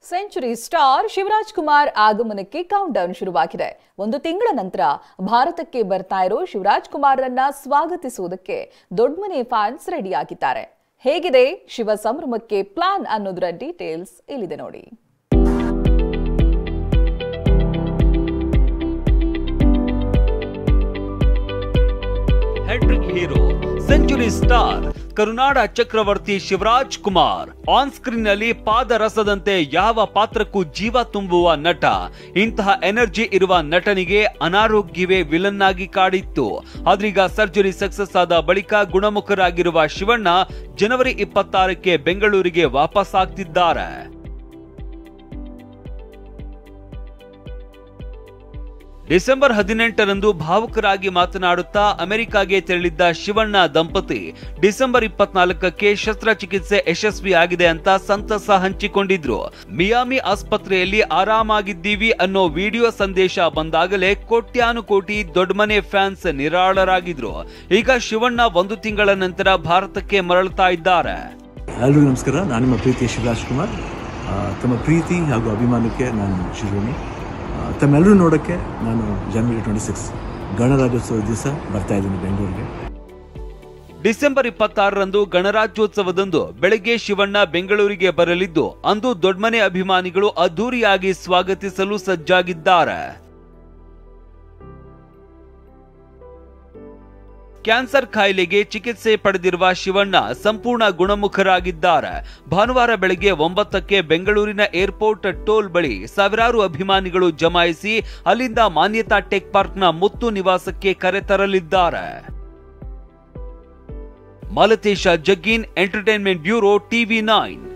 Century star Shivaraj Kumar ಆಗಮನಕ್ಕೆ count down ಶುರುವಾಗಿದೆ. ಒಂದು ತಿಂಗಳ ನಂತರ ಭಾರತಕ್ಕೆ ಬರ್ತಾ ಇರೋ ಶಿವರಾಜ್ ಕುಮಾರ್ರನ್ನ ಸ್ವಾಗತಿಸುವುದಕ್ಕೆ ದೊಡ್ಡಮನೆ ಫ್ಯಾನ್ಸ್ ರೆಡಿಯಾಗಿದ್ದಾರೆ. ಹೇಗಿದೆ ಶಿವ ಸಂಭ್ರಮಕ್ಕೆ ಪ್ಲಾನ್ ಅನ್ನೋದರ ಡೀಟೇಲ್ಸ್ ಇಲ್ಲಿದೆ ನೋಡಿ. ಹ್ಯಾಟ್ರಿಕ್ ಹೀರೋ ಸೆಂಚುರಿ ಸ್ಟಾರ್ ಕರುನಾಡ ಚಕ್ರವರ್ತಿ ಶಿವರಾಜ್ ಕುಮಾರ್ ಆನ್ ಸ್ಕ್ರೀನ್ ನಲ್ಲಿ ಪಾದರಸದಂತೆ ಯಾವ ಪಾತ್ರಕ್ಕೂ ಜೀವ ತುಂಬುವ ನಟ. ಇಂತಹ ಎನರ್ಜಿ ಇರುವ ನಟನಿಗೆ ಅನಾರೋಗ್ಯವೇ ವಿಲನ್ ಆಗಿ ಕಾಡಿತ್ತು. ಆದ್ರೀಗ ಸರ್ಜರಿ ಸಕ್ಸಸ್ ಆದ ಬಳಿಕ ಗುಣಮುಖರಾಗಿರುವ ಶಿವಣ್ಣ ಜನವರಿ 26ಕ್ಕೆ ಬೆಂಗಳೂರಿಗೆ ವಾಪಸ್ ಆಗ್ತಿದ್ದಾರೆ. ಡಿಸೆಂಬರ್ 18ರಂದು ಭಾವುಕರಾಗಿ ಮಾತನಾಡುತ್ತಾ ಅಮೆರಿಕಾಗೆ ತೆರಳಿದ್ದ ಶಿವಣ್ಣ ದಂಪತಿ ಡಿಸೆಂಬರ್ 24ಕ್ಕೆ ಶಸ್ತ್ರಚಿಕಿತ್ಸೆ ಯಶಸ್ವಿಯಾಗಿದೆ ಅಂತ ಸಂತಸ ಹಂಚಿಕೊಂಡಿದ್ರು. ಮಿಯಾಮಿ ಆಸ್ಪತ್ರೆಯಲ್ಲಿ ಆರಾಮಾಗಿದ್ದೀವಿ ಅನ್ನೋ ವಿಡಿಯೋ ಸಂದೇಶ ಬಂದಾಗಲೇ ಕೋಟ್ಯಾನುಕೋಟಿ ದೊಡ್ಡಮನೆ ಫ್ಯಾನ್ಸ್ ನಿರಾಳರಾಗಿದ್ರು. ಈಗ ಶಿವಣ್ಣ ಒಂದು ತಿಂಗಳ ನಂತರ ಭಾರತಕ್ಕೆ ಮರಳುತ್ತಾ ಇದ್ದಾರೆ. ಎಲ್ಲರಿಗೂ ನಮಸ್ಕಾರ. ನಾನು ನಿಮ್ಮ ಪ್ರೀತಿಯ ಶಿವರಾಜ್ ಕುಮಾರ್. ತಮ್ಮ ಪ್ರೀತಿ ಹಾಗೂ ಅಭಿಮಾನಕ್ಕೆ ನಾನು ಶಿವನಿ. ತಮ್ಮೆಲ್ಲರೂ ನೋಡೋಕ್ಕೆ ನಾನು ಜನವರಿ 26 ಗಣರಾಜ್ಯೋತ್ಸವ ದಿವಸ ಬರ್ತಾ ಇದ್ದೀನಿ ಬೆಂಗಳೂರಿಗೆ. ಡಿಸೆಂಬರ್ 26ರಂದು ಗಣರಾಜ್ಯೋತ್ಸವದಂದು ಬೆಳಗ್ಗೆ ಶಿವಣ್ಣ ಬೆಂಗಳೂರಿಗೆ ಬರಲಿದ್ದು, ಅಂದು ದೊಡ್ಡಮನೆ ಅಭಿಮಾನಿಗಳು ಅದ್ದೂರಿಯಾಗಿ ಸ್ವಾಗತಿಸಲು ಸಜ್ಜಾಗಿದ್ದಾರೆ. ಕ್ಯಾನ್ಸರ್ ಕಾಯಿಲೆಗೆ ಚಿಕಿತ್ಸೆ ಪಡೆದಿರುವ ಶಿವಣ್ಣ ಸಂಪೂರ್ಣ ಗುಣಮುಖರಾಗಿದ್ದಾರೆ. ಭಾನುವಾರ ಬೆಳಗ್ಗೆ 9ಕ್ಕೆ ಬೆಂಗಳೂರಿನ ಏರ್ಪೋರ್ಟ್ ಟೋಲ್ ಬಳಿ ಸಾವಿರಾರು ಅಭಿಮಾನಿಗಳು ಜಮಾಯಿಸಿ ಅಲ್ಲಿಂದ ಮಾನ್ಯತಾ ಟೆಕ್ ಪಾರ್ಕ್ನ ಮುತ್ತು ನಿವಾಸಕ್ಕೆ ಕರೆತರಲಿದ್ದಾರೆ. Malatesha Jaggin, entertainment bureau, TV9.